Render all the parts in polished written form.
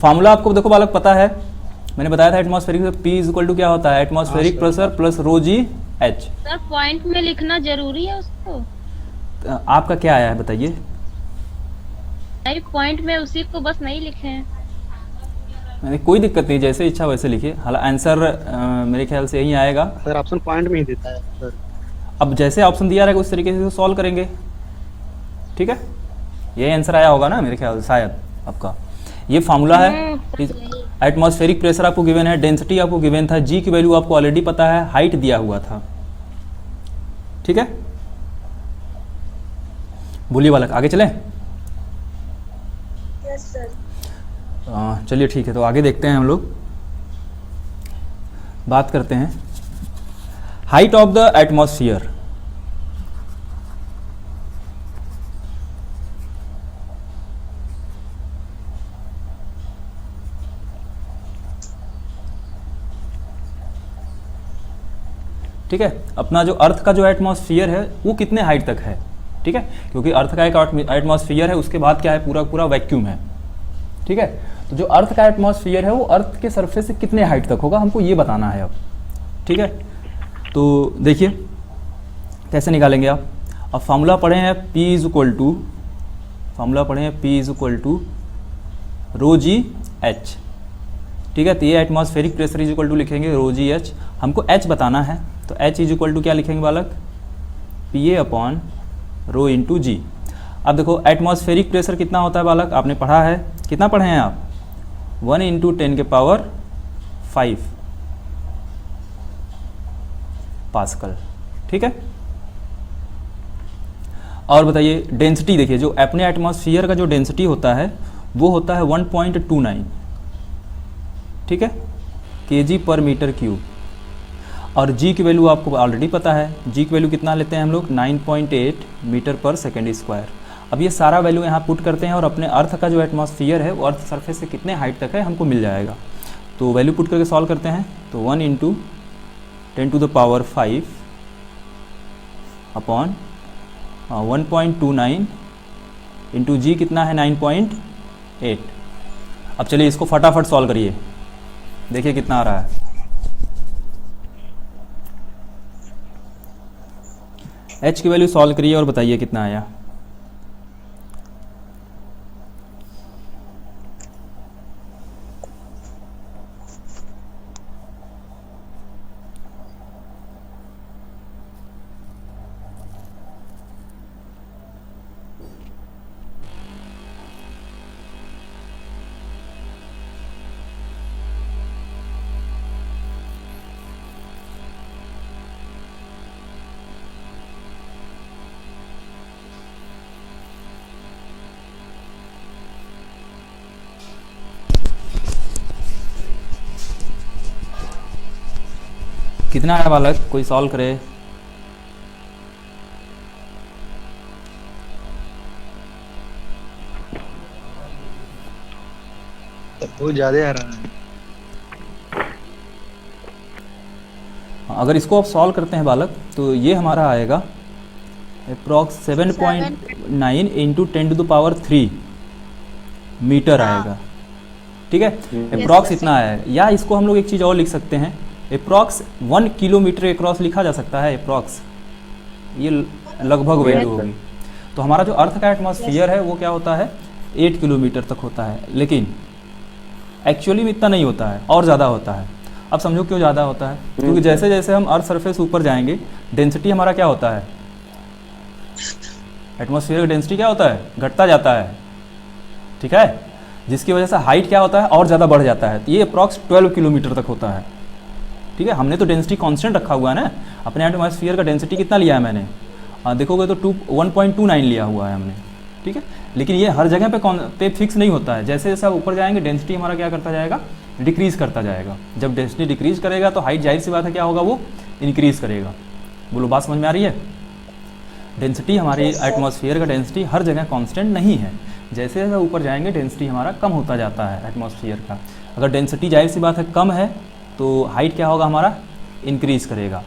Formula आपको देखो बालक पता है, मैंने बताया था atmospheric P is equal to क्या होता है, atmospheric pressure plus rho g h. Sir point में लिखना जरूरी है उसको? आपका क्या आया है बताइए। नहीं, पॉइंट में उसी को बस नहीं लिखे हैं। मैंने कोई दिक्कत नहीं, जैसे इच्छा वैसे लिखिए। हालांकि आंसर मेरे ख्याल से यही आएगा सर। ऑप्शन पॉइंट में ही देता है सर। अब जैसे ऑप्शन दिया रहेगा उस तरीके से सॉल्व करेंगे, ठीक है। यही आंसर आया होगा ना मेरे ख्याल से शायद आपका। ये फार्मूला है। एटमॉस्फेरिक प्रेशर आपको गिवन है, डेंसिटी आपको गिवन था, जी की वैल्यू आपको ऑलरेडी पता है, हाइट दिया हुआ था, ठीक है। बोलिए बालक, आगे चलें। Yes sir. चलिए ठीक है, तो आगे देखते हैं हम लोग, बात करते हैं हाइट ऑफ द एटमॉस्फियर। ठीक है, अपना जो अर्थ का जो एटमॉस्फियर है वो कितने हाइट तक है, ठीक है, क्योंकि अर्थ का एक एटमॉस्फियर है, उसके बाद क्या है, पूरा पूरा वैक्यूम है, ठीक है। तो जो अर्थ का एटमॉस्फियर है वो अर्थ के सरफेस से कितने हाइट तक होगा, हमको ये बताना है अब, ठीक है। तो देखिए कैसे निकालेंगे आप। अब फार्मूला पढ़े हैं P is equal to, formula पढ़े हैं P is equal to rho g h, ठीक है। तो ये atmospheric pressure is equal to लिखेंगे रो जी एच, हमको एच बताना है, तो एच इज इक्वल टू क्या लिखेंगे बालक, P A upon rho into g. अब देखो एटमॉस्फेरिक प्रेशर कितना होता है बालक, आपने पढ़ा है, कितना पढ़े हैं आप, 1 इंटू 10 के पावर 5 पास्कल, ठीक है। और बताइए डेंसिटी, देखिए जो अपने एटमॉस्फियर का जो डेंसिटी होता है वो होता है 1.29, ठीक है, केजी पर मीटर क्यूब। और जी की वैल्यू आपको ऑलरेडी पता है, जी की वैल्यू कितना लेते हैं हम लोग, 9.8 मीटर पर सेकेंड स्क्वायर। अब ये सारा वैल्यू यहाँ पुट करते हैं और अपने अर्थ का जो एटमॉस्फियर है वो अर्थ सरफेस से कितने हाइट तक है हमको मिल जाएगा। तो वैल्यू पुट करके सॉल्व करते हैं, तो 1 into 10 to the power 5 upon 1.29 into g कितना है 9.8। अब चलिए इसको फटाफट सॉल्व करिए, देखिए कितना आ रहा है। एच की वैल्यू सॉल्व करिए और बताइए कितना आया। कितना आया बालक, कोई सॉल्व करे। बहुत ज्यादा आ रहा है। अगर इसको आप सॉल्व करते हैं बालक तो ये हमारा आएगा approx 7.9 into 10 to the power 3 meter आएगा, ठीक है। अप्रॉक्स इतना है, या इसको हम लोग एक चीज़ और लिख सकते हैं, अप्रॉक्स 1 किलोमीटर अक्रॉस लिखा जा सकता है, अप्रॉक्स ये लगभग वैल्यू होगी। तो हमारा जो अर्थ का एटमॉस्फियर है वो क्या होता है, 8 किलोमीटर तक होता है, लेकिन एक्चुअली में इतना नहीं होता है, और ज़्यादा होता है। अब समझो क्यों ज़्यादा होता है, क्योंकि जैसे जैसे हम अर्थ सरफेस ऊपर जाएंगे डेंसिटी हमारा क्या होता है, एटमॉस्फेयर का डेंसिटी क्या होता है, घटता जाता है, ठीक है, जिसकी वजह से हाइट क्या होता है और ज़्यादा बढ़ जाता है। तो ये अप्रॉक्स 12 किलोमीटर तक होता है, ठीक है। हमने तो डेंसिटी कांस्टेंट रखा हुआ है ना, अपने एटमॉस्फेयर का डेंसिटी कितना लिया है मैंने, देखोगे तो 1.29 लिया हुआ है हमने, ठीक है। लेकिन ये हर जगह पे फिक्स नहीं होता है, जैसे जैसे आप ऊपर जाएंगे डेंसिटी हमारा क्या करता जाएगा, डिक्रीज़ करता जाएगा। जब डेंसिटी डिक्रीज़ करेगा तो हाइट जाहिर सी बात है क्या होगा, वो इंक्रीज़ करेगा। बोलो बात समझ में आ रही है। डेंसिटी हमारी एटमॉस्फेयर का डेंसिटी हर जगह कांस्टेंट नहीं है, जैसे जैसे ऊपर जाएंगे डेंसिटी हमारा कम होता जाता है एटमॉस्फेयर का। अगर डेंसिटी जाहिर सी बात है कम है तो हाइट क्या होगा हमारा, इंक्रीज़ करेगा,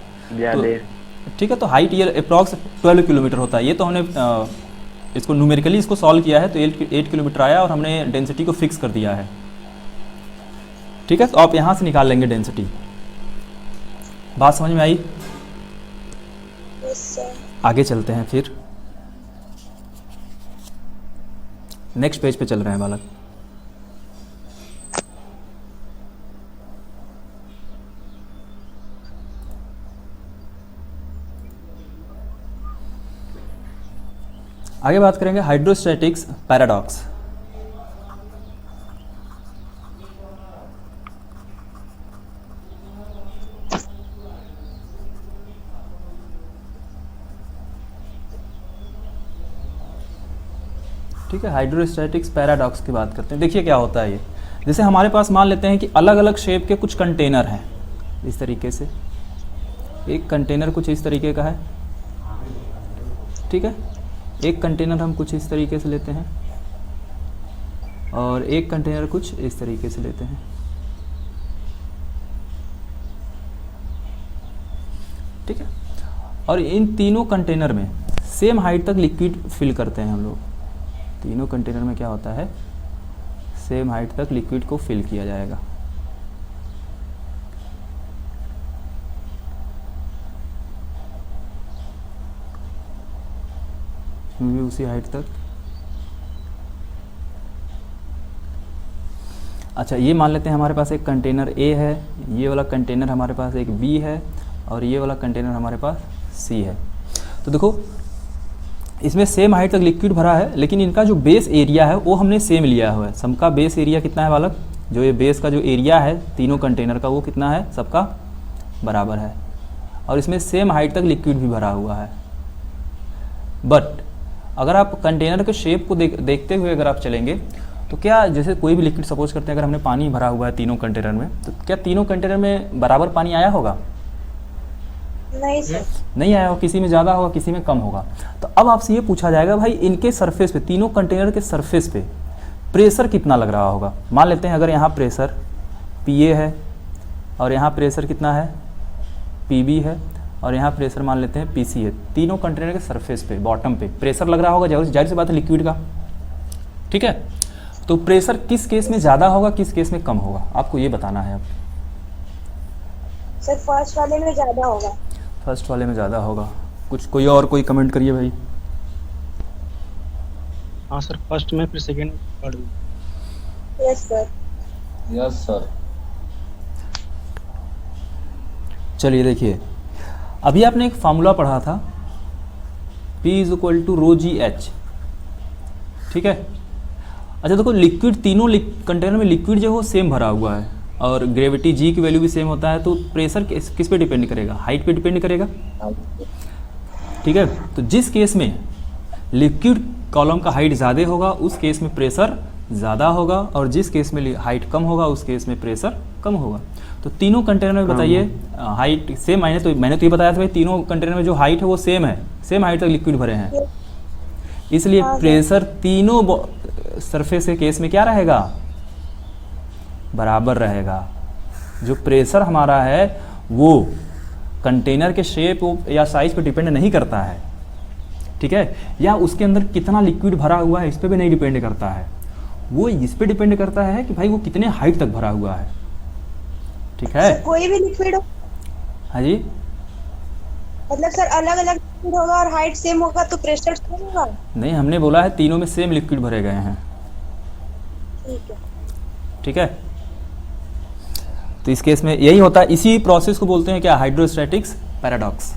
ठीक है। तो हाइट ये अप्रॉक्स 12 किलोमीटर होता है। ये तो हमने इसको न्यूमेरिकली इसको सॉल्व किया है तो 8 किलोमीटर आया और हमने डेंसिटी को फिक्स कर दिया है, ठीक है, तो आप यहाँ से निकाल लेंगे डेंसिटी। बात समझ में आई? Yes sir. आगे चलते हैं फिर, नेक्स्ट पेज पे चल रहे हैं बालक। आगे बात करेंगे हाइड्रोस्टैटिक्स पैराडॉक्स। ठीक है, हाइड्रोस्टैटिक्स पैराडॉक्स की बात करते हैं। देखिए क्या होता है ये, जैसे हमारे पास मान लेते हैं कि अलग अलग शेप के कुछ कंटेनर हैं इस तरीके से। एक कंटेनर कुछ इस तरीके का है, ठीक है, एक कंटेनर हम कुछ इस तरीके से लेते हैं और एक कंटेनर कुछ इस तरीके से लेते हैं। ठीक है, और इन तीनों कंटेनर में सेम हाइट तक लिक्विड फिल करते हैं हम लोग। तीनों कंटेनर में क्या होता है, सेम हाइट तक लिक्विड को फिल किया जाएगा। इसमें भी उसी हाइट तक। अच्छा, ये मान लेते हैं हमारे पास एक कंटेनर ए है, ये वाला कंटेनर हमारे पास एक बी है और ये वाला कंटेनर हमारे पास सी है। तो देखो इसमें सेम हाइट तक लिक्विड भरा है, लेकिन इनका जो बेस एरिया है वो हमने सेम लिया हुआ है। सबका बेस एरिया कितना है बालक, जो ये बेस का जो एरिया है तीनों कंटेनर का वो कितना है, सबका बराबर है और इसमें सेम हाइट तक लिक्विड भी भरा हुआ है। बट अगर आप कंटेनर के शेप को देखते हुए अगर आप चलेंगे तो क्या, जैसे कोई भी लिक्विड सपोज करते हैं अगर हमने पानी भरा हुआ है तीनों कंटेनर में, तो क्या तीनों कंटेनर में बराबर पानी आया होगा? नहीं सर। नहीं आया होगा, किसी में ज़्यादा होगा किसी में कम होगा। तो अब आपसे ये पूछा जाएगा भाई इनके सरफेस पे, तीनों कंटेनर के सरफेस पे प्रेशर कितना लग रहा होगा। मान लेते हैं अगर यहाँ प्रेशर PA है और यहाँ प्रेशर कितना है PB है और यहाँ प्रेशर मान लेते हैं PC है। तीनों कंटेनर के सरफेस पे बॉटम पे प्रेशर लग रहा होगा, जाहिर सी बात है लिक्विड का। ठीक है, तो प्रेशर किस केस में ज़्यादा होगा किस केस में कम होगा, आपको ये बताना है। अब सर फर्स्ट वाले में ज़्यादा होगा। फर्स्ट वाले में ज़्यादा होगा। कुछ कोई और कोई कमेंट करिए भाई। हाँ सर, फर्स्ट में फिर सेकंड थर्ड में। Yes sir. Yes sir. चलिए देखिए, अभी आपने एक फार्मूला पढ़ा था P = ρgh, ठीक है। अच्छा देखो, लिक्विड तीनों कंटेनर में लिक्विड जो है वो सेम भरा हुआ है और ग्रेविटी G की वैल्यू भी सेम होता है, तो प्रेशर किस पे डिपेंड करेगा, हाइट पे डिपेंड करेगा। ठीक है, तो जिस केस में लिक्विड कॉलम का हाइट ज़्यादा होगा उस केस में प्रेशर ज़्यादा होगा और जिस केस में हाइट कम होगा उस केस में प्रेशर कम होगा। तो तीनों कंटेनर में बताइए हाइट सेम, मैंने तो ये बताया था भाई तीनों कंटेनर में जो हाइट है वो सेम है, सेम हाइट तक लिक्विड भरे हैं, इसलिए प्रेशर तीनों सरफेस के केस में क्या रहेगा, बराबर रहेगा। जो प्रेशर हमारा है वो कंटेनर के शेप या साइज पे डिपेंड नहीं करता है, ठीक है, या उसके अंदर कितना लिक्विड भरा हुआ है इस पे भी नहीं डिपेंड करता है, वो इस पे डिपेंड करता है कि भाई वो कितने हाइट तक भरा हुआ है। ठीक है, कोई भी लिक्विड हो, हाँ जी, मतलब सर अलग अलग लिक्विड होगा और हाइट सेम होगा तो प्रेशर सेम होगा। नहीं हमने बोला है तीनों में सेम लिक्विड भरे गए हैं। ठीक है। ठीक है, तो इस केस में यही होता है, इसी प्रोसेस को बोलते हैं क्या, हाइड्रोस्टैटिक्स पैराडॉक्स।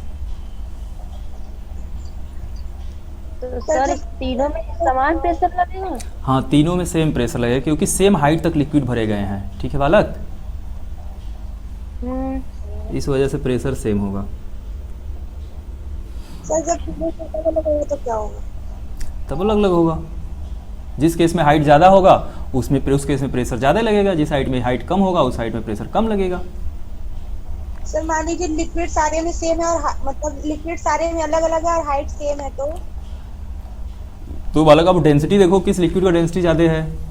तो सर तीनों में समान प्रेशर लगेगा? हाँ, तीनों में सेम प्रेशर लगेगा क्योंकि सेम हाइट तक लिक्विड भरे गए हैं। ठीक है बालक, इस वजह से प्रेशर सेम होगा। सर जब प्रेशर अलग अलग होगा तो क्या होगा? तब अलग अलग होगा। जिस केस में हाइट ज़्यादा होगा उसमें उस केस में प्रेशर ज़्यादा लगेगा, जिस हाइट में हाइट कम होगा उस हाइट में प्रेशर कम लगेगा। सर मान लीजिए लिक्विड सारे में सेम है और मतलब लिक्विड सारे में अलग अलग है और हाइट सेम है तो बालक अब डेंसिटी देखो, किस लिक्विड का डेंसिटी ज़्यादा है।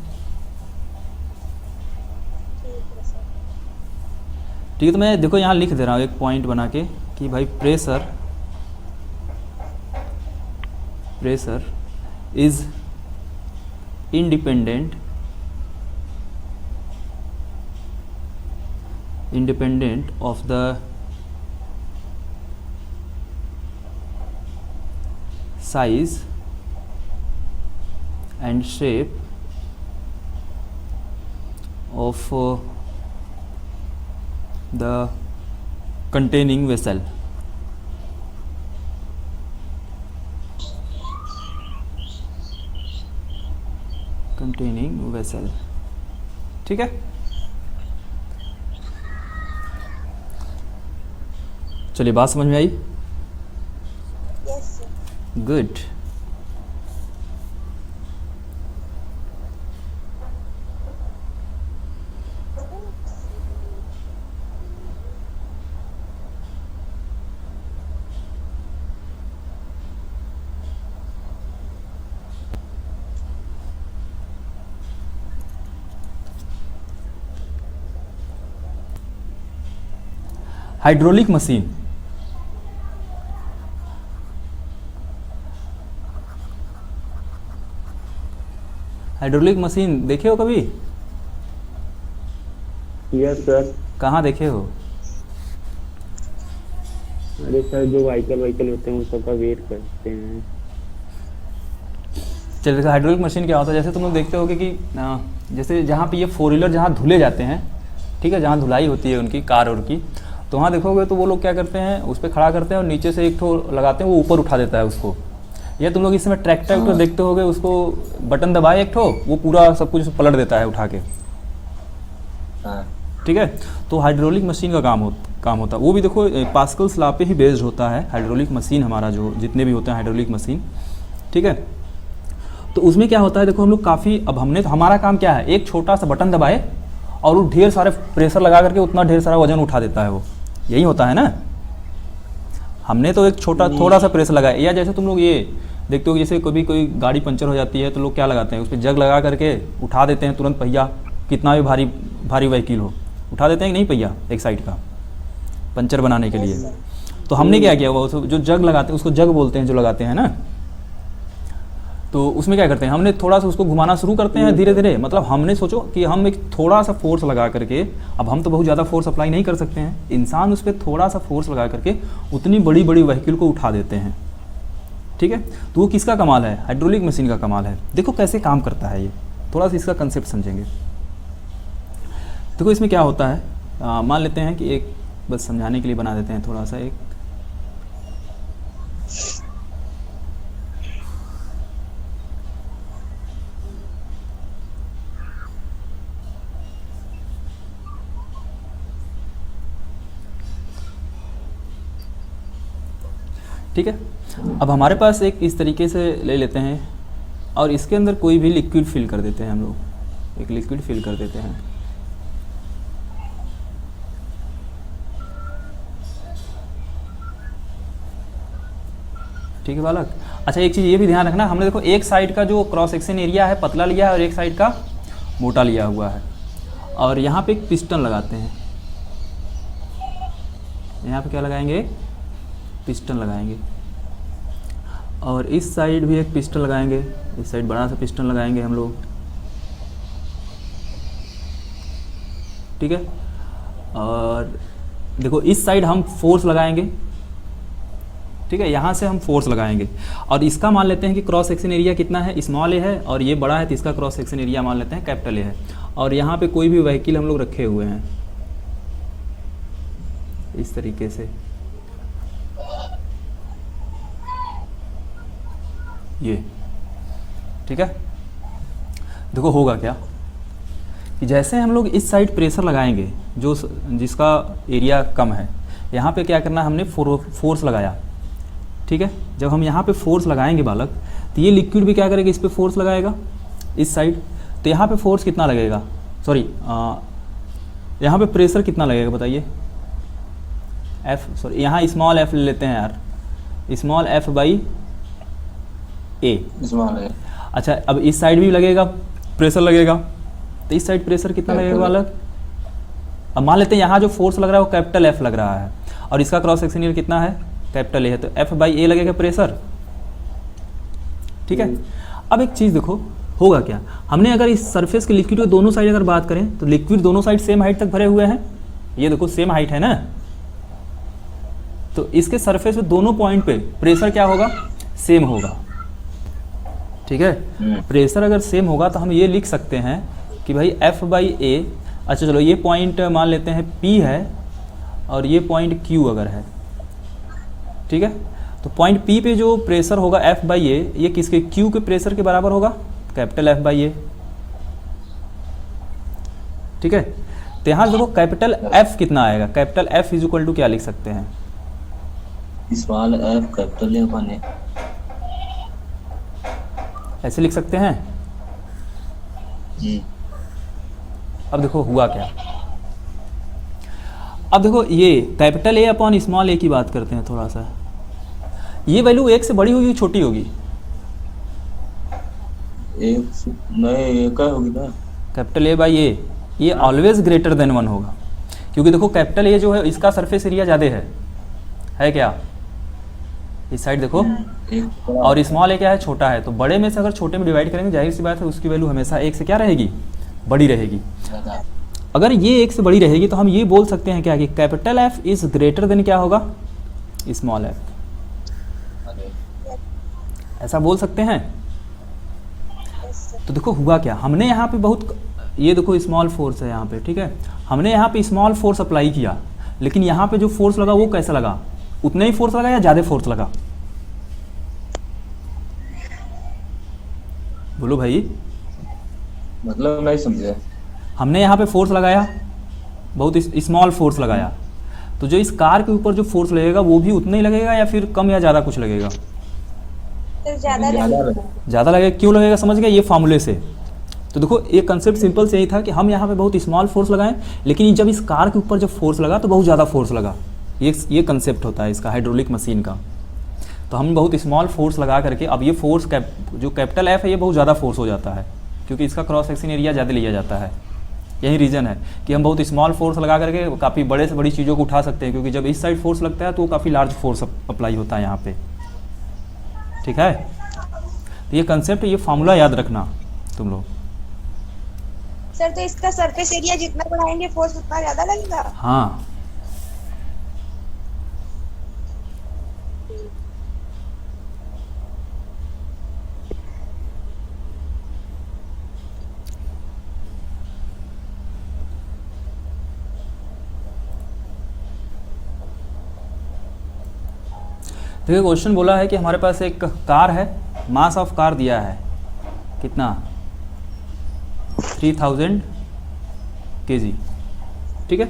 ठीक है, तो मैं देखो यहाँ लिख दे रहा हूँ एक पॉइंट बना के कि भाई pressure is independent independent of the size and shape of the containing vessel. ठीक है, चलिए बात समझ में आई? Yes sir. Good. Hydraulic machine, hydraulic machine देखे हो कभी? Yes sir. कहाँ देखे हो? अरे सर जो व्हीकल होते हैं उन सबका वेट करते हैं। चलिए, हाइड्रोलिक मशीन क्या होता है, जैसे तुम लोग देखते होगे कि जैसे जहाँ पे ये फोर व्हीलर जहाँ धुले जाते हैं, ठीक है, जहाँ धुलाई होती है उनकी कार और की, तो वहाँ देखोगे तो वो लोग क्या करते हैं, उस पर खड़ा करते हैं और नीचे से एक ठो लगाते हैं, वो ऊपर उठा देता है उसको। या तुम लोग इस समय ट्रैक्टर देखते होगे, उसको बटन दबाए एक ठो, वो पूरा सब कुछ पलट देता है उठा के। ठीक है, तो हाइड्रोलिक मशीन का काम होता है वो भी देखो पास्कल्स लॉ पे ही बेस्ड होता है हाइड्रोलिक मशीन हमारा, जो जितने भी होते हैं हाइड्रोलिक मशीन। ठीक है, तो उसमें क्या होता है, देखो हम लोग काफ़ी, अब हमने तो हमारा काम क्या है, एक छोटा सा बटन दबाए और वो ढेर सारे प्रेशर लगा करके उतना ढेर सारा वजन उठा देता है, वो यही होता है ना। हमने तो एक छोटा थोड़ा सा प्रेशर लगाया, या जैसे तुम लोग ये देखते हो जैसे कभी कोई गाड़ी पंचर हो जाती है तो लोग क्या लगाते हैं, उस पर जग लगा करके उठा देते हैं तुरंत, पहिया कितना भी भारी व्हीकल हो उठा देते हैं कि नहीं, पहिया एक साइड का पंचर बनाने के लिए। तो हमने क्या किया, वो जो जग लगाते हैं उसको जग बोलते हैं, जो लगाते हैं ना, तो उसमें क्या करते हैं, हमने थोड़ा सा उसको घुमाना शुरू करते हैं धीरे धीरे। मतलब हमने सोचो कि हम एक थोड़ा सा फोर्स लगा करके, अब हम तो बहुत ज़्यादा फोर्स अप्लाई नहीं कर सकते हैं, इंसान उस पर थोड़ा सा फोर्स लगा करके उतनी बड़ी बड़ी व्हीकल को उठा देते हैं। ठीक है, तो वो किसका कमाल है, हाइड्रोलिक मशीन का कमाल है। देखो कैसे काम करता है ये, थोड़ा सा इसका कंसेप्ट समझेंगे। देखो इसमें क्या होता है, मान लेते हैं कि एक, बस समझाने के लिए बना देते हैं थोड़ा सा एक, ठीक है। अब हमारे पास एक इस तरीके से ले लेते हैं और इसके अंदर कोई भी लिक्विड फिल कर देते हैं, हम लोग एक लिक्विड फिल कर देते हैं। ठीक है बालक। अच्छा एक चीज़ ये भी ध्यान रखना, हमने देखो एक साइड का जो क्रॉस सेक्शन एरिया है पतला लिया है और एक साइड का मोटा लिया हुआ है, और यहाँ पे एक पिस्टन लगाते हैं। यहाँ पे क्या लगाएंगे, पिस्टन लगाएंगे, और इस साइड भी एक पिस्टन लगाएंगे, इस साइड बड़ा सा पिस्टन लगाएंगे हम लोग। ठीक है, और देखो इस साइड हम फोर्स लगाएंगे। ठीक है, यहाँ से हम फोर्स लगाएंगे, और इसका मान लेते हैं कि क्रॉस सेक्शन एरिया कितना है, स्मॉल ए है, और ये बड़ा है तो इसका क्रॉस सेक्शन एरिया मान लेते हैं कैपिटल ए है। और यहाँ पे कोई भी व्हीकल हम लोग रखे हुए हैं इस तरीके से, ये। ठीक है, देखो होगा क्या कि जैसे हम लोग इस साइड प्रेशर लगाएंगे जो जिसका एरिया कम है, यहाँ पे क्या करना है, हमने फोर्स लगाया। ठीक है, जब हम यहाँ पे फोर्स लगाएंगे बालक, तो ये लिक्विड भी क्या करेगा, इस पे फोर्स लगाएगा इस साइड, तो यहाँ पे फोर्स कितना लगेगा, सॉरी यहाँ पे प्रेशर कितना लगेगा बताइए, एफ, सॉरी यहाँ स्मॉल एफ ले लेते हैं यार, स्मॉल एफ बाई ए। अच्छा अब इस साइड भी लगेगा प्रेशर लगेगा, तो इस साइड प्रेशर कितना लगेगा बालक, अब मान लेते हैं यहाँ जो फोर्स लग रहा है वो कैपिटल एफ लग रहा है, और इसका क्रॉस सेक्शन एरिया कितना है, कैपिटल ए है, तो एफ बाई ए लगेगा प्रेशर। ठीक है, अब एक चीज़ देखो होगा क्या, हमने अगर इस सरफेस के लिक्विड के दोनों साइड अगर बात करें तो लिक्विड दोनों साइड सेम हाइट तक भरे हुए हैं, ये देखो सेम हाइट है ना, तो इसके सरफेस पे दोनों पॉइंट पे प्रेशर क्या होगा, सेम होगा। ठीक है, प्रेशर अगर सेम होगा तो हम ये लिख सकते हैं कि भाई F/A, अच्छा चलो ये पॉइंट मान लेते हैं P है और ये पॉइंट Q अगर है, ठीक है, तो पॉइंट P पे जो प्रेशर होगा F/A ये किसके, Q के प्रेशर के बराबर होगा, कैपिटल F/A। ठीक है, तो यहाँ देखो कैपिटल F कितना आएगा, capital F is equal to क्या लिख सकते हैं, स्मॉल एफ कैपिटल ए अपन है। ऐसे लिख सकते हैं। अब देखो हुआ क्या, अब देखो ये कैपिटल ए अपॉन स्मॉल ए की बात करते हैं थोड़ा सा, ये वैल्यू एक से बड़ी होगी छोटी होगी, एक होगी ना, कैपिटल ए बाई ए, ये ऑलवेज ग्रेटर देन 1 होगा, क्योंकि देखो कैपिटल ए जो है इसका सरफेस एरिया ज़्यादा है क्या, इस साइड देखो, और स्मॉल ए क्या है, छोटा है, तो बड़े में से अगर छोटे में डिवाइड करेंगे जाहिर सी बात है उसकी वैल्यू हमेशा एक से क्या रहेगी, बड़ी रहेगी। अगर ये एक से बड़ी रहेगी तो हम ये बोल सकते हैं क्या कि capital F is greater than क्या होगा, स्मॉल एफ, ऐसा बोल सकते हैं। तो देखो हुआ क्या, हमने यहाँ पे बहुत, ये देखो स्मॉल फोर्स है यहाँ पे, ठीक है, हमने यहाँ पे स्मॉल फोर्स अप्लाई किया, लेकिन यहाँ पे जो फोर्स लगा वो कैसा लगा, उतना ही फोर्स लगा या ज़्यादा फोर्स लगा, बोलो भाई, मतलब नहीं समझे। हमने यहाँ पे फोर्स लगाया, बहुत स्मॉल फोर्स लगाया, तो जो इस कार के ऊपर जो फोर्स लगेगा वो भी उतना ही लगेगा या फिर कम या ज़्यादा कुछ लगेगा, ज़्यादा लगेगा। क्यों लगेगा समझ गए, ये फार्मूले से। तो देखो ये कंसेप्ट सिंपल से यही था कि हम यहाँ पे बहुत स्मॉल फोर्स लगाएं, लेकिन जब इस कार के ऊपर जब फोर्स लगा तो बहुत ज़्यादा फोर्स लगा, ये कंसेप्ट होता है इसका हाइड्रोलिक मशीन का। तो हम बहुत स्मॉल फोर्स लगा करके, अब ये फोर्स जो कैपिटल एफ है ये बहुत ज़्यादा फोर्स हो जाता है, क्योंकि इसका क्रॉस सेक्शन एरिया ज़्यादा लिया जाता है। यही रीज़न है कि हम बहुत स्मॉल फोर्स लगा करके काफ़ी बड़े से बड़ी चीज़ों को उठा सकते हैं, क्योंकि जब इस साइड फोर्स लगता है तो काफ़ी लार्ज फोर्स अप्लाई होता है यहाँ पे। ठीक है, तो ये कंसेप्ट, ये फार्मूला याद रखना तुम लोग। सर तो इसका सरफेस एरिया जितना बढ़ाएंगे फोर्स उतना ज्यादा लगेगा। हाँ, देखिए क्वेश्चन बोला है कि हमारे पास एक कार है, मास ऑफ कार दिया है कितना, 3000 kg, ठीक है,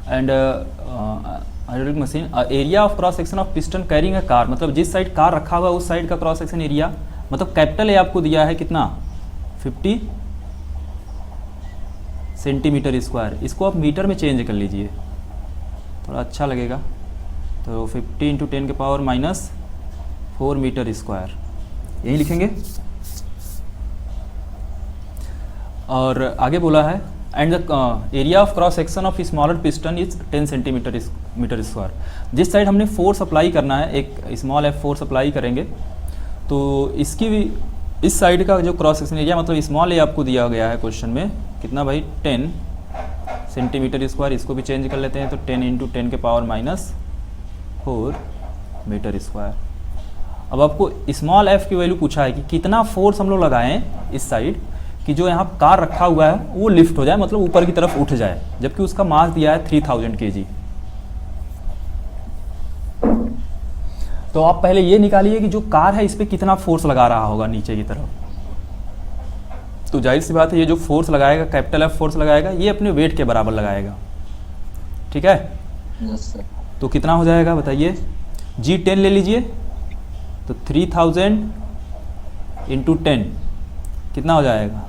and hydraulic machine, area of cross section of piston carrying a car, मतलब जिस साइड कार रखा हुआ है उस साइड का क्रॉस सेक्शन एरिया, मतलब कैपिटल ए आपको दिया है कितना, 50 सेंटीमीटर स्क्वायर। इसको आप मीटर में चेंज कर लीजिए, थोड़ा अच्छा लगेगा, तो 50 × 10⁻⁴ मीटर स्क्वायर, यही लिखेंगे। और आगे बोला है and the area of cross section of smaller piston is 10 centimetre square. जिस साइड हमने फोर्स अप्लाई करना है, एक स्मॉल एफ फोर्स अप्लाई करेंगे, तो इसकी भी इस साइड का जो क्रॉस सेक्शन एरिया, मतलब स्मॉल ए आपको दिया गया है क्वेश्चन में कितना भाई, 10 सेंटीमीटर स्क्वायर। इसको भी चेंज कर लेते हैं, तो 10 × 10⁻⁴ मीटर स्क्वायर। अब आपको स्मॉल एफ की वैल्यू पूछा है कि कितना फोर्स हम लोग लगाएं इस साइड कि जो यहाँ कार रखा हुआ है वो लिफ्ट हो जाए, मतलब ऊपर की तरफ उठ जाए, जबकि उसका मास दिया है 3000 kg। तो आप पहले ये निकालिए कि जो कार है इस पर कितना फोर्स लगा रहा होगा नीचे की तरफ। तो जाहिर सी बात है ये जो फोर्स लगाएगा, कैपिटल एफ फोर्स लगाएगा, ये अपने वेट के बराबर लगाएगा। ठीक है, तो कितना हो जाएगा बताइए, G10 ले लीजिए, तो 3000 × 10 कितना हो जाएगा,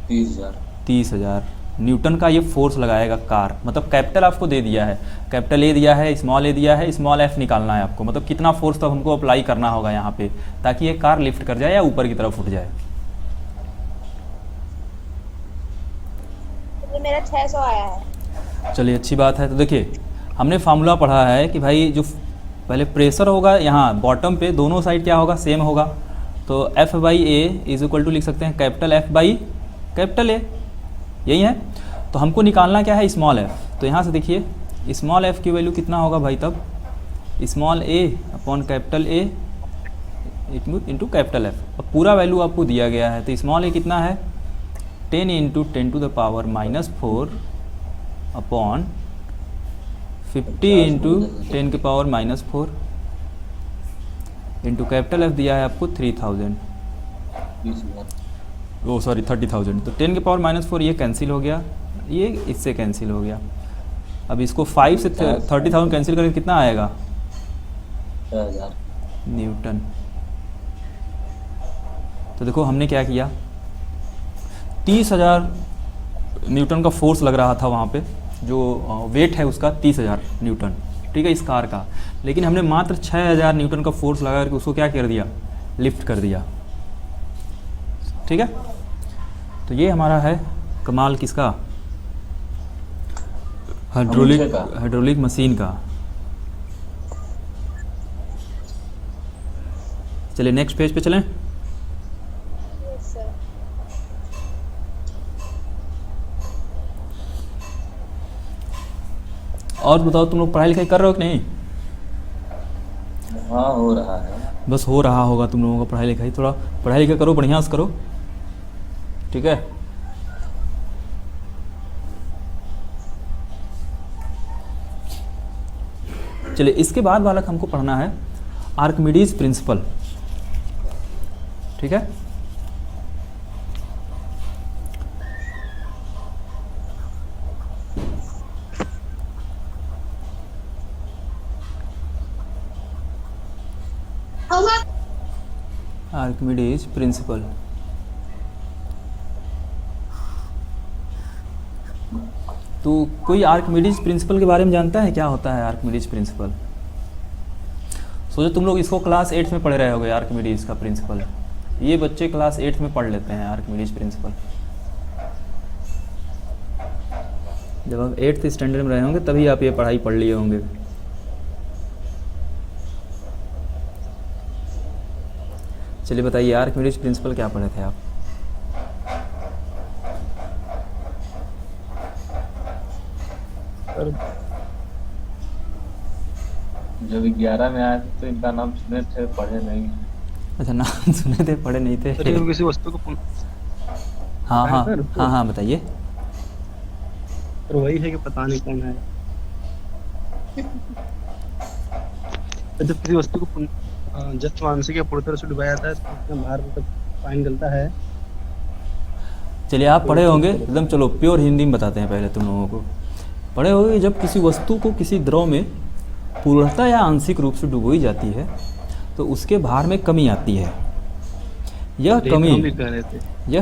30,000 न्यूटन का ये फोर्स लगाएगा कार। मतलब कैपिटल आपको दे दिया है, कैपिटल ए दिया है, स्मॉल ए दिया है, स्मॉल एफ निकालना है आपको, मतलब कितना फोर्स तब हमको अप्लाई करना होगा यहाँ पे ताकि ये कार लिफ्ट कर जाए या ऊपर की तरफ उठ जाए। ये मेरा 600 आया है। चलिए अच्छी बात है। तो देखिए हमने फार्मूला पढ़ा है कि भाई जो पहले प्रेशर होगा यहाँ बॉटम पे, दोनों साइड क्या होगा, सेम होगा, तो F/A इज इक्वल टू लिख सकते हैं कैपिटल F/कैपिटल ए, यही है। तो हमको निकालना क्या है, स्मॉल एफ। तो यहाँ से देखिए स्मॉल एफ की वैल्यू कितना होगा भाई, तब small A upon capital A into capital F. अब पूरा वैल्यू आपको दिया गया है, तो स्मॉल ए कितना है 10 into 10 to the power -4 upon 50 into 10 के पावर -4 इंटू कैपिटल एफ दिया है आपको 3000, 20,000। ओ सॉरी 30,000। तो 10 के पावर -4 ये कैंसिल हो गया, ये इससे कैंसिल हो गया। अब इसको 5 से 30,000 कैंसिल करके कितना आएगा 6,000। न्यूटन। तो देखो हमने क्या किया, 30,000 न्यूटन का फोर्स लग रहा था वहाँ पे, जो वेट है उसका 30,000 न्यूटन, ठीक है, इस कार का। लेकिन हमने मात्र 6,000 न्यूटन का फोर्स लगा करके उसको क्या कर दिया, लिफ्ट कर दिया, ठीक है। तो ये हमारा है कमाल किसका, हाइड्रोलिक मशीन का। चलिए नेक्स्ट पेज पे चलें। Yes sir. और बताओ तुम लोग पढ़ाई लिखाई कर रहे हो कि नहीं? हाँ हो रहा है। बस हो रहा होगा तुम लोगों का पढ़ाई लिखाई, थोड़ा पढ़ाई लिखाई करो, बढ़िया से करो, ठीक है। चलिए इसके बाद वाला हमको पढ़ना है आर्किमिडीज प्रिंसिपल, ठीक है। आर्किमिडीज प्रिंसिपल, तो कोई आर्किमिडीज प्रिंसिपल के बारे में जानता है, क्या होता है आर्किमिडीज प्रिंसिपल? सोचो तुम लोग इसको क्लास 8 में पढ़े रहे होगे, आर्किमिडीज का प्रिंसिपल। ये बच्चे क्लास 8 में पढ़ लेते हैं आर्किमिडीज प्रिंसिपल। जब आप 8th स्टैंडर्ड में रहे होंगे तभी आप ये पढ़ाई पढ़ लिए होंगे। चलिए बताइए आर्किमिडीज प्रिंसिपल क्या पढ़े थे आप? सर जब 11 में आए थे तो इनका नाम सुने थे, पढ़े नहीं। अच्छा नाम सुने थे, पढ़े नहीं थे। सर जब किसी वस्तु को हाँ हाँ सर, हाँ हाँ बताइए। सर वही है कि पता नहीं कौन है। सर जब किसी वस्तु को जस्ट मानसिक या पूरी तरह से डुबाया जाता है तो उसमें बाहर मतलब पानी निकलता है। चलिए आप पढ़े होंगे एकदम, चलो प्योर हिंदी में बताते हैं पहले तुम लोगों को। पढ़े होंगे जब किसी वस्तु को किसी द्रव में पूर्णतः या आंशिक रूप से डुबोई जाती है तो उसके भार में कमी आती है। यह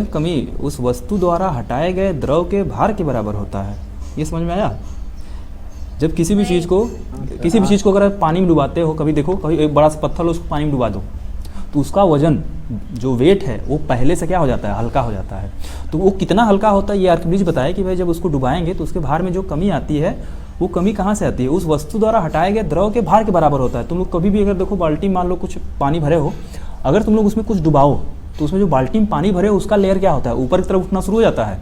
कमी उस वस्तु द्वारा हटाए गए द्रव के भार के बराबर होता है। ये समझ में आया? जब किसी भी चीज़ को अगर आप पानी में डुबाते हो, कभी देखो, कभी एक बड़ा सा पत्थर लो उसको पानी में डुबा दो तो उसका वजन जो वेट है वो पहले से क्या हो जाता है, हल्का हो जाता है। तो वो कितना हल्का होता है ये आर्किमिडीज बताया कि भाई जब उसको डुबाएंगे तो उसके भार में जो कमी आती है वो कमी कहाँ से आती है, उस वस्तु द्वारा हटाए गए द्रव के भार के बराबर होता है। तुम लोग कभी भी अगर देखो बाल्टी मान लो कुछ पानी भरे हो, अगर तुम लोग उसमें कुछ डुबाओ तो उसमें जो बाल्टी में पानी भरे हो उसका लेयर क्या होता है, ऊपर की तरफ उठना शुरू हो जाता है,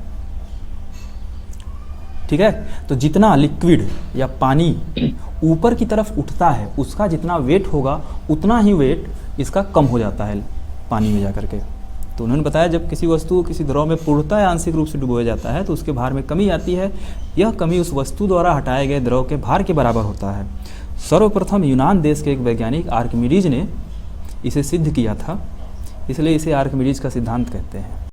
ठीक है। तो जितना लिक्विड या पानी ऊपर की तरफ उठता है उसका जितना वेट होगा उतना ही वेट इसका कम हो जाता है पानी में जाकर के। तो उन्होंने बताया जब किसी वस्तु किसी द्रव में पूर्णतः या आंशिक रूप से डुबोया जाता है तो उसके भार में कमी आती है। यह कमी उस वस्तु द्वारा हटाए गए द्रव के भार के बराबर होता है। सर्वप्रथम यूनान देश के एक वैज्ञानिक आर्किमिडीज ने इसे सिद्ध किया था, इसलिए इसे आर्किमिडीज का सिद्धांत कहते हैं।